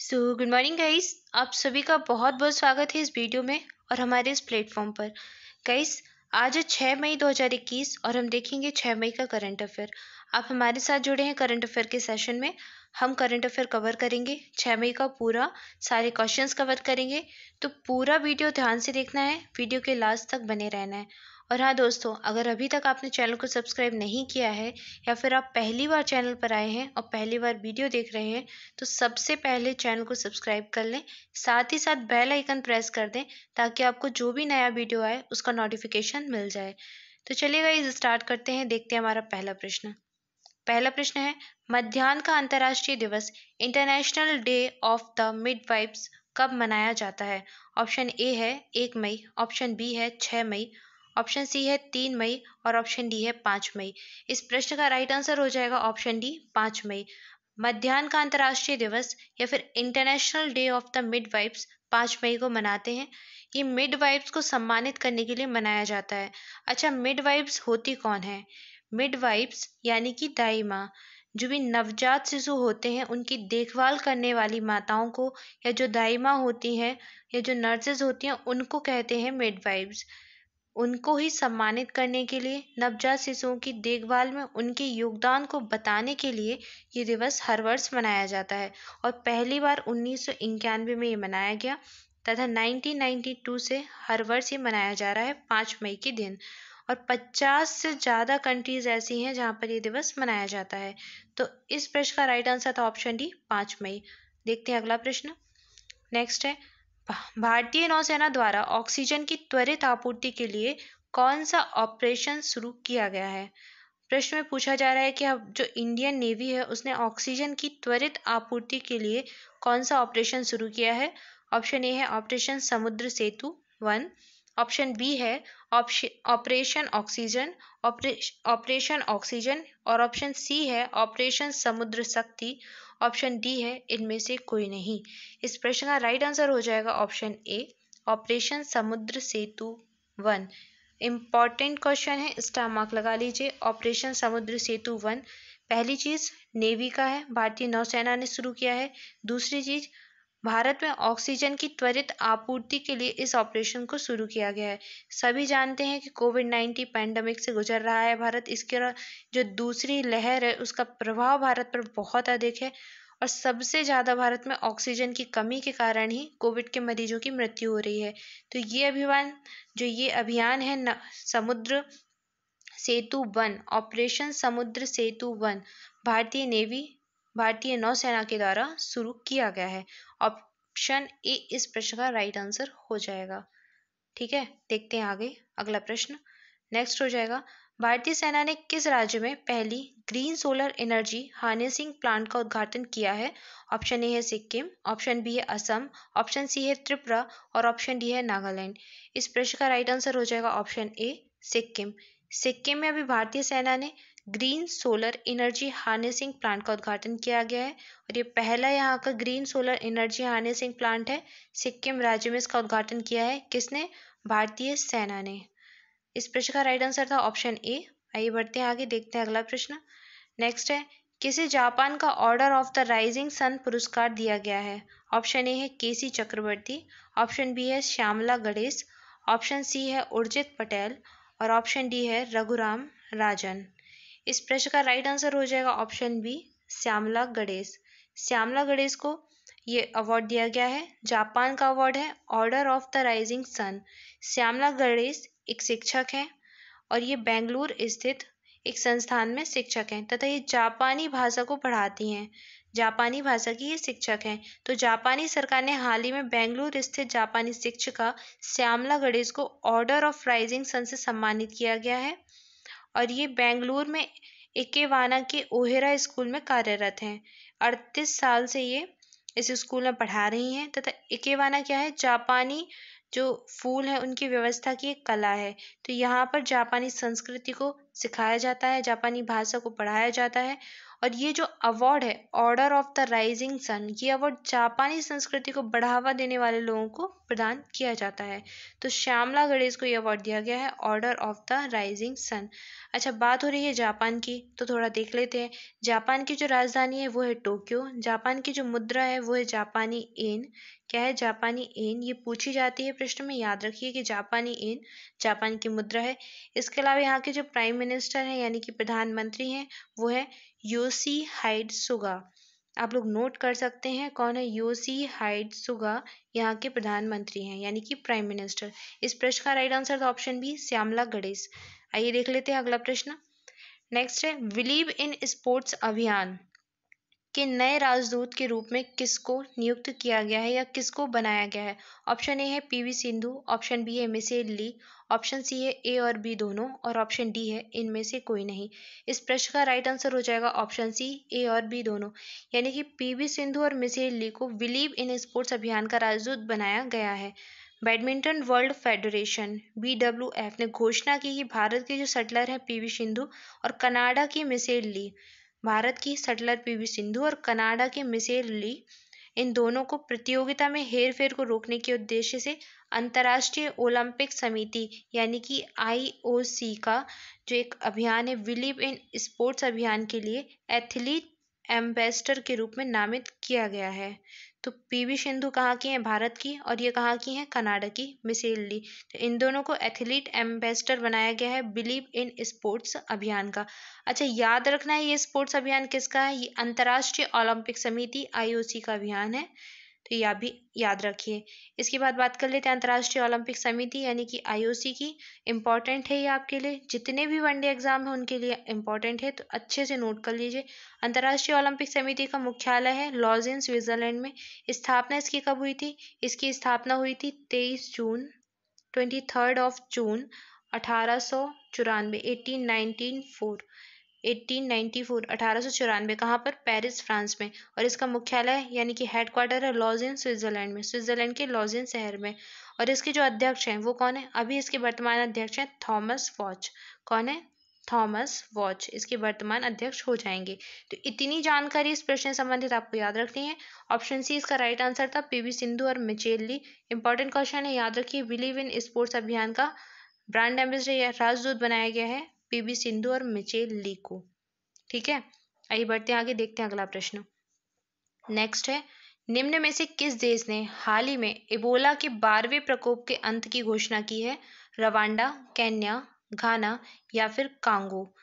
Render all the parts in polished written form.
Good morning guys. आप सभी का बहुत बहुत स्वागत है इस वीडियो में और हमारे इस प्लेटफॉर्म पर। गाइस, आज है 6 मई 2021 और हम देखेंगे 6 मई का करंट अफेयर। आप हमारे साथ जुड़े हैं करंट अफेयर के सेशन में। हम करंट अफेयर कवर करेंगे 6 मई का पूरा, सारे क्वेश्चंस कवर करेंगे। तो पूरा वीडियो ध्यान से देखना है, वीडियो के लास्ट तक बने रहना है। और हाँ दोस्तों, अगर अभी तक आपने चैनल को सब्सक्राइब नहीं किया है या फिर आप पहली बार चैनल पर आए हैं और पहली बार वीडियो देख रहे हैं, तो सबसे पहले चैनल को सब्सक्राइब कर लें। साथ ही साथ बेल आइकन प्रेस कर दें ताकि आपको जो भी नया वीडियो आए उसका नोटिफिकेशन मिल जाए। तो चलिए गाइस, स्टार्ट करते हैं। देखते हैं हमारा पहला प्रश्न है, मध्याह्न का अंतर्राष्ट्रीय दिवस international day of the midwives कब मनाया जाता है? ऑप्शन ए है 1 मई, ऑप्शन बी है 6 मई, ऑप्शन सी है 3 मई और ऑप्शन डी है 5 मई। इस प्रश्न का राइट आंसर हो जाएगा ऑप्शन डी 5 मई। मध्याह्न का अंतर्राष्ट्रीय दिवस या फिर international day of the midwives 5 मई को मनाते हैं। ये मिडवाइफ्स को सम्मानित करने के लिए मनाया जाता है। अच्छा, मिडवाइफ्स होती कौन है? मिडवाइफ्स यानी कि दाई माँ। जो भी नवजात शिशु होते हैं उनकी देखभाल करने वाली माताओं को, या जो दाई माँ होती हैं या जो नर्सेज होती हैं, उनको कहते हैं मिडवाइफ्स। उनको ही सम्मानित करने के लिए, नवजात शिशुओं की देखभाल में उनके योगदान को बताने के लिए ये दिवस हर वर्ष मनाया जाता है। और पहली बार 1991 में ये मनाया गया तथा 1992 से हर वर्ष ये मनाया जा रहा है 5 मई के दिन। और 50 से ज़्यादा कंट्रीज ऐसी हैं जहाँ पर ये दिवस मनाया जाता है। तो इस प्रश्न का राइट आंसर था ऑप्शन डी 5 मई। देखते हैं अगला प्रश्न। नेक्स्ट है, भारतीय नौसेना द्वारा ऑक्सीजन की त्वरित आपूर्ति के लिए कौन सा ऑपरेशन शुरू किया गया है? प्रश्न में पूछा जा रहा है कि अब जो इंडियन नेवी है उसने ऑक्सीजन की त्वरित आपूर्ति के लिए कौन सा ऑपरेशन शुरू किया है? ऑप्शन ए है ऑपरेशन समुद्र सेतु 1, ऑप्शन बी है ऑपरेशन ऑक्सीजन, ऑपरेशन ऑक्सीजन और ऑप्शन सी है ऑपरेशन समुद्र शक्ति, ऑप्शन डी है इनमें से कोई नहीं। इस प्रश्न का राइट आंसर हो जाएगा ऑप्शन ए ऑपरेशन समुद्र सेतु 1। इम्पॉर्टेंट क्वेश्चन है, स्टार मार्क लगा लीजिए। ऑपरेशन समुद्र सेतु 1 पहली चीज नेवी का है, भारतीय नौसेना ने शुरू किया है। दूसरी चीज, भारत में ऑक्सीजन की त्वरित आपूर्ति के लिए इस ऑपरेशन को शुरू किया गया है। सभी जानते हैं कि कोविड-19 पैंडेमिक से गुजर रहा है भारत। इसके जो दूसरी लहर है उसका प्रभाव भारत पर बहुत अधिक है और सबसे ज़्यादा भारत में ऑक्सीजन की कमी के कारण ही कोविड के मरीजों की मृत्यु हो रही है। तो ये अभियान है समुद्र सेतु 1, ऑपरेशन समुद्र सेतु 1 भारतीय नौसेना के द्वारा शुरू किया गया है। ऑप्शन ए इस प्रश्न का राइट आंसर हो जाएगा। ठीक है, देखते हैं आगे अगला प्रश्न। नेक्स्ट हो जाएगा, भारतीय सेना ने किस राज्य में पहली green solar energy harnessing plant का उद्घाटन किया है? ऑप्शन ए है सिक्किम, ऑप्शन बी है असम, ऑप्शन सी है त्रिपुरा और ऑप्शन डी है नागालैंड। इस प्रश्न का राइट आंसर हो जाएगा ऑप्शन ए सिक्किम। सिक्किम में अभी भारतीय सेना ने green solar energy harnessing plant का उद्घाटन किया गया है और ये पहला यहाँ का green solar energy harnessing plant है। सिक्किम राज्य में इसका उद्घाटन किया है। किसने? भारतीय सेना ने। इस प्रश्न का राइट आंसर था ऑप्शन ए। आइए बढ़ते हैं आगे, देखते हैं अगला प्रश्न। नेक्स्ट है, किसे जापान का order of the rising sun पुरस्कार दिया गया है? ऑप्शन ए है केसी चक्रवर्ती, ऑप्शन बी है श्यामला गणेश, ऑप्शन सी है उर्जित पटेल और ऑप्शन डी है रघुराम राजन। इस प्रश्न का राइट आंसर हो जाएगा ऑप्शन बी श्यामला गणेश। श्यामला गणेश को ये अवार्ड दिया गया है, जापान का अवार्ड है order of the rising sun. Shyamala Ganesh एक शिक्षक हैं और ये बेंगलुरु स्थित एक संस्थान में शिक्षक हैं तथा ये जापानी भाषा को पढ़ाती हैं। जापानी भाषा की ये शिक्षक हैं। तो जापानी सरकार ने हाल ही में बेंगलुरु स्थित जापानी शिक्षिका श्यामला गणेश को ऑर्डर ऑफ राइजिंग सन से सम्मानित किया गया है और ये बेंगलुरु में इकेवाना के ओहेरा स्कूल में कार्यरत हैं। 38 साल से ये इस स्कूल में पढ़ा रही हैं तथा इकेवाना क्या है? जापानी जो फूल है उनकी व्यवस्था की एक कला है। तो यहाँ पर जापानी संस्कृति को सिखाया जाता है, जापानी भाषा को पढ़ाया जाता है और ये जो अवार्ड है order of the rising sun, ये अवार्ड जापानी संस्कृति को बढ़ावा देने वाले लोगों को प्रदान किया जाता है। तो श्यामला गणेश को ये अवार्ड दिया गया है order of the rising sun. अच्छा, बात हो रही है जापान की, तो थोड़ा देख लेते हैं। जापान की जो राजधानी है वो है टोक्यो। जापान की जो मुद्रा है वो है जापानी एन। क्या है? जापानी एन। ये पूछी जाती है प्रश्न में, याद रखिए कि जापानी एन जापान की मुद्रा है। इसके अलावा यहाँ के जो प्राइम मिनिस्टर हैं यानी कि प्रधानमंत्री हैं वो है योशीहाइड सुगा। आप लोग नोट कर सकते हैं कौन है योशीहाइड सुगा, यहाँ के प्रधानमंत्री हैं यानी कि प्राइम मिनिस्टर। इस प्रश्न का राइट आंसर था ऑप्शन बी, श्यामला गणेश। आइए देख लेते हैं अगला प्रश्न। नेक्स्ट है बिलीव इन स्पोर्ट्स अभियान के नए राजदूत के रूप में किसको नियुक्त किया गया है या किसको बनाया गया है? ऑप्शन ए है पीवी सिंधु, ऑप्शन बी है मिसेल ली, ऑप्शन सी है ए और बी दोनों, और ऑप्शन डी है इनमें से कोई नहीं। इस प्रश्न का राइट आंसर हो जाएगा ऑप्शन सी, ए और बी दोनों। यानी कि पीवी सिंधु और मिसेल ली को बिलीव इन स्पोर्ट्स अभियान का राजदूत बनाया गया है। बैडमिंटन वर्ल्ड फेडरेशन BWF ने घोषणा की कि भारत के जो शटलर हैं पीवी सिंधु और कनाडा की मिसेल ली, भारत की शटलर पीवी सिंधु और कनाडा के मिसेल ली, इन दोनों को प्रतियोगिता में हेरफेर को रोकने के उद्देश्य से अंतर्राष्ट्रीय ओलंपिक समिति यानी कि IOC का जो एक अभियान है बिलीव इन स्पोर्ट्स अभियान के लिए एथलीट एम्बेसडर के रूप में नामित किया गया है। तो पीवी सिंधु कहाँ की हैं? भारत की। और ये कहाँ की हैं? कनाडा की मिसेल ली। तो इन दोनों को एथलीट एम्बेसडर बनाया गया है बिलीव इन स्पोर्ट्स अभियान का। अच्छा, याद रखना है ये स्पोर्ट्स अभियान किसका है? ये अंतर्राष्ट्रीय ओलंपिक समिति IOC का अभियान है, तो ये आप भी याद रखिए। इसके बाद बात कर लेते हैं अंतर्राष्ट्रीय ओलंपिक समिति यानी कि IOC की। इम्पॉर्टेंट है ये आपके लिए, जितने भी वनडे एग्जाम है उनके लिए इम्पॉर्टेंट है, तो अच्छे से नोट कर लीजिए। अंतर्राष्ट्रीय ओलंपिक समिति का मुख्यालय है लॉजेन, स्विट्जरलैंड में। स्थापना इसकी कब हुई थी? इसकी स्थापना हुई थी 23 जून 1894, 1894, कहाँ पर? पेरिस, फ्रांस में। और इसका मुख्यालय यानी कि हेडक्वार्टर है लॉजेन, स्विट्जरलैंड में, स्विट्जरलैंड के लॉजेन शहर में। और इसके जो अध्यक्ष हैं वो कौन है? अभी इसके वर्तमान अध्यक्ष हैं थॉमस वॉच। कौन है? थॉमस वॉच इसके वर्तमान अध्यक्ष हो जाएंगे। तो इतनी जानकारी इस प्रश्न से संबंधित आपको याद रखनी है। ऑप्शन सी इसका राइट आंसर था, पीवी सिंधु और मिचेल ली। इंपॉर्टेंट क्वेश्चन है, याद रखिए। बिलीव इन स्पोर्ट्स अभियान का ब्रांड एम्बेसडर या राजदूत बनाया गया है पीवी सिंधु और मिचेल ली को। ठीक है, आइए बढ़ते हैं आगे, देखते हैं अगला प्रश्न। नेक्स्ट है, निम्न में से किस देश ने हाल ही में इबोला के 12वें प्रकोप के अंत की घोषणा की है? रवांडा, केन्या, घाना या फिर कांगो?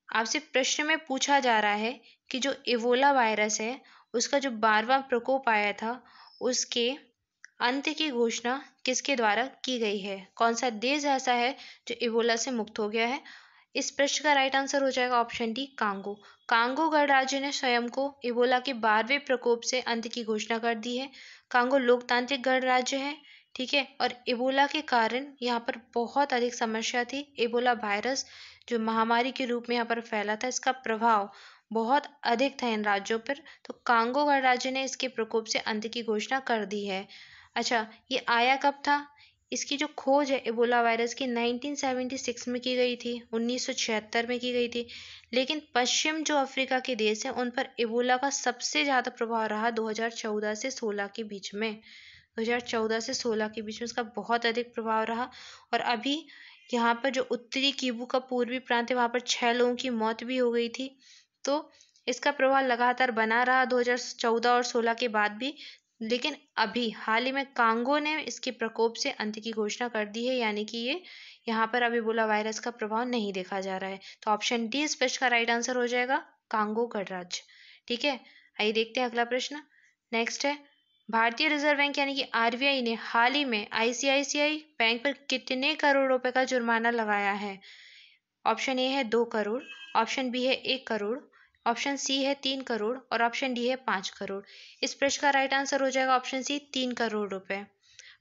आपसे प्रश्न में पूछा जा रहा है कि जो इबोला वायरस है उसका जो 12वां प्रकोप आया था उसके अंत की घोषणा किसके द्वारा की गई है? कौन सा देश ऐसा है जो इबोला से मुक्त हो गया है? इस प्रश्न का राइट आंसर हो जाएगा ऑप्शन डी, कांगो। कांगो गणराज्य ने स्वयं को इबोला के 12वें प्रकोप से अंत की घोषणा कर दी है। कांगो लोकतांत्रिक गणराज्य है, ठीक है। और इबोला के कारण यहाँ पर बहुत अधिक समस्या थी। इबोला वायरस जो महामारी के रूप में यहाँ पर फैला था, इसका प्रभाव बहुत अधिक था इन राज्यों पर। तो कांगो गणराज्य ने इसके प्रकोप से अंत की घोषणा कर दी है। अच्छा, ये आया कब था? इसकी जो खोज है इबोला वायरस की 1976 में की गई थी, 1976 में की गई थी। लेकिन पश्चिम जो अफ्रीका के देश हैं उन पर इबोला का सबसे ज़्यादा प्रभाव रहा 2014 से 16 के बीच में। 2014 से 16 के बीच में इसका बहुत अधिक प्रभाव रहा। और अभी यहाँ पर जो उत्तरी किवू का पूर्वी प्रांत है वहाँ पर 6 लोगों की मौत भी हो गई थी। तो इसका प्रभाव लगातार बना रहा 2014 और 16 के बाद भी। लेकिन अभी हाल ही में कांगो ने इसके प्रकोप से अंत की घोषणा कर दी है, यानी कि ये यहाँ पर अभी इबोला वायरस का प्रभाव नहीं देखा जा रहा है। तो ऑप्शन डी इस प्रश्न का राइट आंसर हो जाएगा, कांगो गणराज्य। ठीक है, आइए देखते हैं अगला प्रश्न। नेक्स्ट है, भारतीय रिजर्व बैंक यानी कि RBI ने हाल ही में ICICI बैंक पर कितने करोड़ रुपए का जुर्माना लगाया है? ऑप्शन ए है 2 करोड़, ऑप्शन बी है 1 करोड़, ऑप्शन सी है 3 करोड़ और ऑप्शन डी है 5 करोड़। इस प्रश्न का राइट आंसर हो जाएगा ऑप्शन सी, 3 करोड़ रुपए।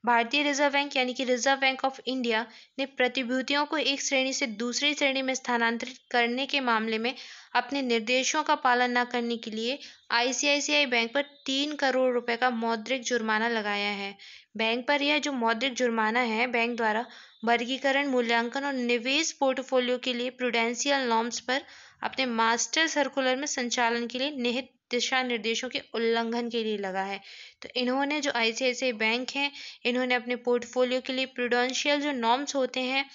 भारतीय रिजर्व बैंक यानी कि रिजर्व बैंक ऑफ इंडिया ने प्रतिभूतियों को एक श्रेणी से दूसरी श्रेणी में स्थानांतरित करने के मामले में अपने निर्देशों का पालन न करने के लिए ICICI बैंक पर 3 करोड़ रुपए का मौद्रिक जुर्माना लगाया है। बैंक पर यह जो मौद्रिक जुर्माना है बैंक द्वारा वर्गीकरण, मूल्यांकन और निवेश पोर्टफोलियो के लिए प्रूडेंशियल नॉर्म्स पर अपने मास्टर सर्कुलर में संचालन के लिए निहित दिशा निर्देशों के उल्लंघन के लिए लगा है। तो इन्होंने जो आईसीआईसीआई बैंक है, इन्होंने अपने पोर्टफोलियो के लिए प्रूडेंशियल जो नॉर्म्स होते हैं,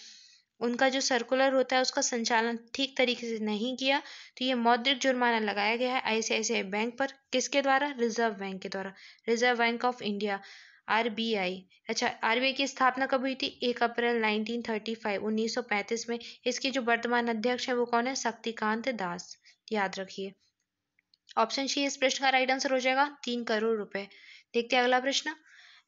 उनका जो सर्कुलर होता है उसका संचालन ठीक तरीके से नहीं किया, तो ये मौद्रिक जुर्माना लगाया गया है आईसीआईसीआई बैंक पर। किसके द्वारा? रिजर्व बैंक के द्वारा, reserve bank of India, RBI. अच्छा, आरबीआई की स्थापना कब हुई थी? 1 अप्रैल 1935, 1935 में। इसके जो वर्तमान अध्यक्ष है वो कौन है? शक्तिकांत दास, याद रखिए। ऑप्शन सी इस प्रश्न का राइट आंसर हो जाएगा 3 करोड़ रुपए। देखते हैं अगला प्रश्न।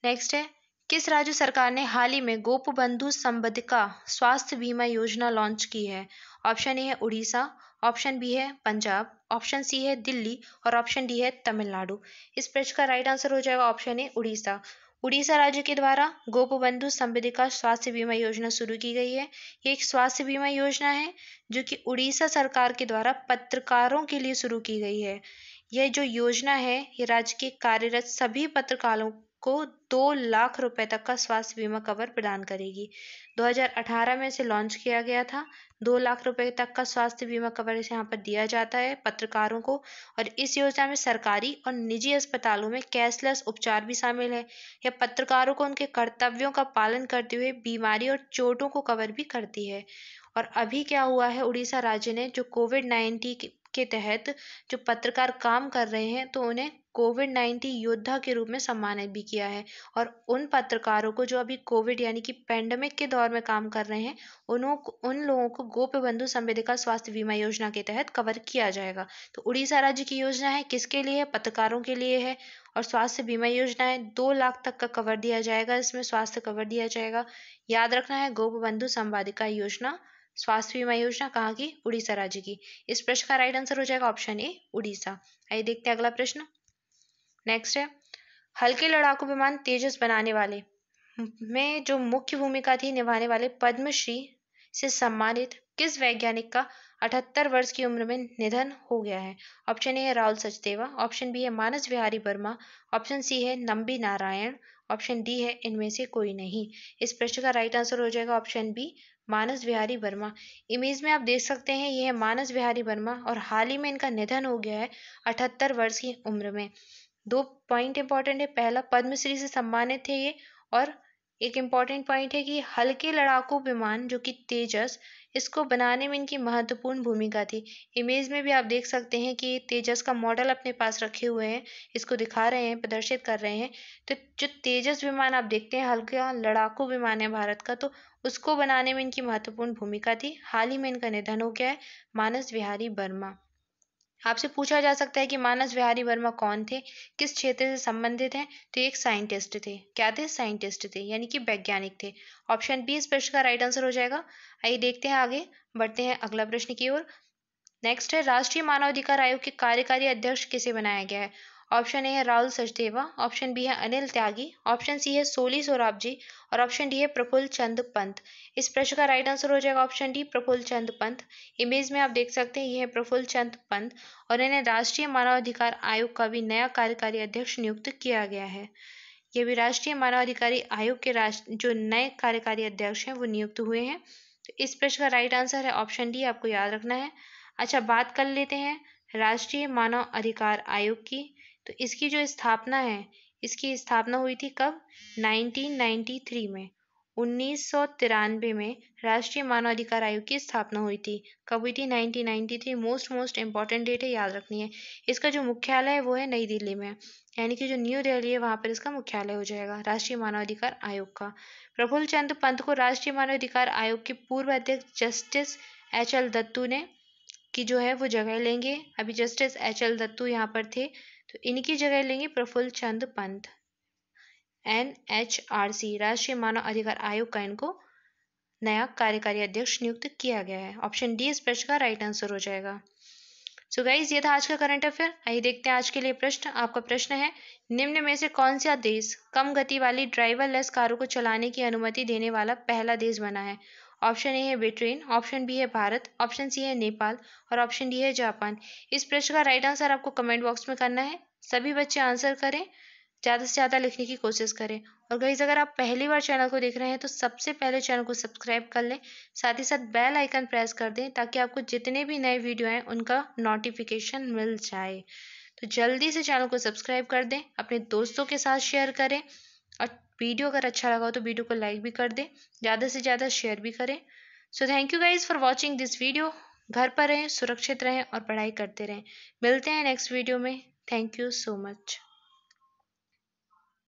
नेक्स्ट है, किस राज्य सरकार ने हाल ही में गोपबंधु संबंधिका स्वास्थ्य बीमा योजना लॉन्च की है? ऑप्शन ए है उड़ीसा, ऑप्शन बी है पंजाब, ऑप्शन सी है दिल्ली और ऑप्शन डी है तमिलनाडु। इस प्रश्न का राइट आंसर हो जाएगा ऑप्शन ए उड़ीसा। उड़ीसा राज्य के द्वारा गोपबंधु संबंधिका स्वास्थ्य बीमा योजना शुरू की गई है। ये एक स्वास्थ्य बीमा योजना है जो कि उड़ीसा सरकार के द्वारा पत्रकारों के लिए शुरू की गई है। यह जो योजना है ये राज्य के कार्यरत सभी पत्रकारों को 2 लाख रुपए तक का स्वास्थ्य बीमा कवर प्रदान करेगी। 2018 में इसे लॉन्च किया गया था। 2 लाख रुपए तक का स्वास्थ्य बीमा कवर इसे यहाँ पर दिया जाता है पत्रकारों को। और इस योजना में सरकारी और निजी अस्पतालों में कैशलेस उपचार भी शामिल है। यह पत्रकारों को उनके कर्तव्यों का पालन करते हुए बीमारी और चोटों को कवर भी करती है। और अभी क्या हुआ है, उड़ीसा राज्य ने जो कोविड-19 के तहत जो पत्रकार काम कर रहे हैं तो उन्हें कोविड-19 योद्धा के रूप में सम्मानित भी किया है। और उन पत्रकारों को जो अभी कोविड यानी कि पेंडेमिक के दौर में काम कर रहे हैं, उन लोगों को गोपबंधु संवेदिका स्वास्थ्य बीमा योजना के तहत कवर किया जाएगा। तो उड़ीसा राज्य की योजना है, किसके लिए है? पत्रकारों के लिए है। और स्वास्थ्य बीमा योजना है, 2 लाख तक का कवर दिया जाएगा, इसमें स्वास्थ्य कवर दिया जाएगा। याद रखना है, गोपबंधु संवादिका योजना, स्वास्थ्य बीमा योजना कहाँ की? उड़ीसा राज्य की। इस प्रश्न का राइट आंसर हो जाएगा ऑप्शन ए उड़ीसा। आइए देखते हैं अगला प्रश्न। नेक्स्ट है, हल्के लड़ाकू विमान तेजस बनाने वाले में जो मुख्य भूमिका थी निभाने वाले पद्मश्री से सम्मानित किस वैज्ञानिक का 78 वर्ष की उम्र में निधन हो गया है? ऑप्शन ए है राहुल सचदेवा, ऑप्शन बी है मानस बिहारी वर्मा, ऑप्शन सी है नंबी नारायण, ऑप्शन डी है इनमें से कोई नहीं। इस प्रश्न का राइट आंसर हो जाएगा option B Manas Bihari Verma. Image में आप देख सकते हैं ये है मानस बिहारी वर्मा और हाल ही में इनका निधन हो गया है 78 वर्ष की उम्र में। 2 पॉइंट इंपॉर्टेंट है, पहला पद्मश्री से सम्मानित थे ये, और एक इम्पॉर्टेंट पॉइंट है कि हल्के लड़ाकू विमान जो कि तेजस, इसको बनाने में इनकी महत्वपूर्ण भूमिका थी। इमेज में भी आप देख सकते हैं कि तेजस का मॉडल अपने पास रखे हुए हैं, इसको दिखा रहे हैं, प्रदर्शित कर रहे हैं। तो जो तेजस विमान आप देखते हैं हल्का लड़ाकू विमान है भारत का, तो उसको बनाने में इनकी महत्वपूर्ण भूमिका थी। हाल ही में इनका निधन हो गया है, मानस बिहारी वर्मा। आपसे पूछा जा सकता है कि मानस बिहारी वर्मा कौन थे, किस क्षेत्र से संबंधित हैं? तो एक साइंटिस्ट थे। क्या थे? साइंटिस्ट थे, यानी कि वैज्ञानिक थे। ऑप्शन बी इस प्रश्न का राइट आंसर हो जाएगा। आइए देखते हैं आगे, बढ़ते हैं अगला प्रश्न की ओर। नेक्स्ट है, राष्ट्रीय मानवाधिकार आयोग के कार्यकारी अध्यक्ष किसे बनाया गया है? ऑप्शन ए है राहुल सचदेवा, ऑप्शन बी है अनिल त्यागी, ऑप्शन सी है सोली सोराबजी और ऑप्शन डी है प्रफुल्ल चंद पंत। इस प्रश्न का राइट आंसर हो जाएगा ऑप्शन डी प्रफुल्ल चंद पंत। इमेज में आप देख सकते हैं ये है प्रफुल्ल चंद पंत और इन्हें राष्ट्रीय मानवाधिकार आयोग का भी नया कार्यकारी अध्यक्ष नियुक्त किया गया है। ये भी राष्ट्रीय मानवाधिकारी आयोग के जो नए कार्यकारी अध्यक्ष हैं वो नियुक्त हुए हैं। तो इस प्रश्न का राइट आंसर है ऑप्शन डी, आपको याद रखना है। अच्छा, बात कर लेते हैं राष्ट्रीय मानव अधिकार आयोग की। तो इसकी जो स्थापना है, इसकी स्थापना हुई थी कब? 1993 में, 1993 में राष्ट्रीय मानव अधिकार आयोग की स्थापना हुई थी। कब हुई थी? 1993। मोस्ट इंपॉर्टेंट डेट है, याद रखनी है। इसका जो मुख्यालय है वो है नई दिल्ली में, यानी कि जो न्यू दिल्ली है वहां पर इसका मुख्यालय हो जाएगा राष्ट्रीय मानवाधिकार आयोग का। प्रफुल्ल चंद्र पंत को राष्ट्रीय मानवाधिकार आयोग के पूर्व अध्यक्ष जस्टिस एच.एल. दत्तू ने की जो है वो जगह लेंगे। अभी जस्टिस एच.एल. दत्तू यहाँ पर थे, तो इनकी जगह लेंगे प्रफुल्ल चंद्र पंत। NHRC राष्ट्रीय मानव अधिकार आयोग का इनको नया कार्यकारी अध्यक्ष नियुक्त किया गया है। ऑप्शन डी इस प्रश्न का राइट आंसर हो जाएगा। सो गाइज, ये था आज का करंट अफेयर। आइए देखते हैं आज के लिए प्रश्न। आपका प्रश्न है, निम्न में से कौन सा देश कम गति वाली ड्राइवरलेस कारों को चलाने की अनुमति देने वाला पहला देश बना है? ऑप्शन ए है ब्रिटेन, ऑप्शन बी है भारत, ऑप्शन सी है नेपाल और ऑप्शन डी है जापान। इस प्रश्न का राइट आंसर आपको कमेंट बॉक्स में करना है। सभी बच्चे आंसर करें। ज़्यादा से ज़्यादा लिखने की कोशिश करें। और गाइस अगर आप पहली बार चैनल को देख रहे हैं तो सबसे पहले चैनल को सब्सक्राइब कर लें, साथ ही साथ बेल आइकन प्रेस कर दें ताकि आपको जितने भी नए वीडियो आए उनका नोटिफिकेशन मिल जाए। तो जल्दी से चैनल को सब्सक्राइब कर दें, अपने दोस्तों के साथ शेयर करें और वीडियो अगर अच्छा लगा हो तो वीडियो को लाइक भी कर दें, ज़्यादा से ज़्यादा शेयर भी करें। So thank you guys for watching this video. घर पर रहें, सुरक्षित रहें और पढ़ाई करते रहें। मिलते हैं नेक्स्ट वीडियो में। Thank you so much.